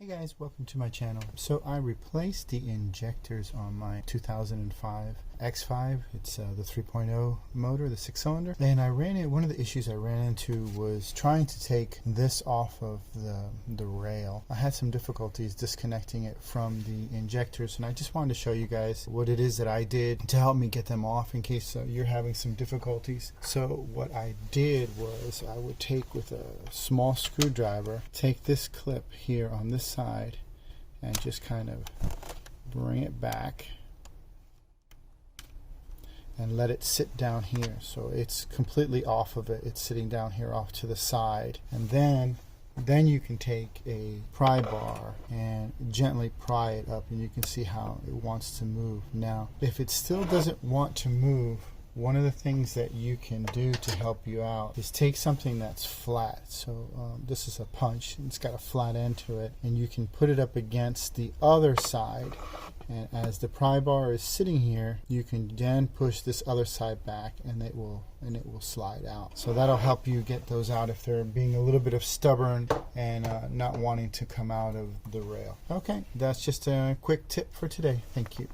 Hey guys, welcome to my channel. So I replaced the injectors on my 2005 X5. It's the 3.0 motor, the 6-cylinder. And one of the issues I ran into was trying to take this off of the rail. I had some difficulties disconnecting it from the injectors, and I just wanted to show you guys what it is that I did to help me get them off in case you're having some difficulties. So what I did was I would take with a small screwdriver, take this clip here on this side and just kind of bring it back and let it sit down here, so it's completely off of it. It's sitting down here off to the side, and then you can take a pry bar and gently pry it up, and you can see how it wants to move. Now if it still doesn't want to move, one of the things that you can do to help you out is take something that's flat. So this is a punch, it's got a flat end to it, and you can put it up against the other side, and as the pry bar is sitting here, you can then push this other side back and it will slide out. So that'll help you get those out if they're being a little bit of stubborn and not wanting to come out of the rail. Okay, that's just a quick tip for today. Thank you.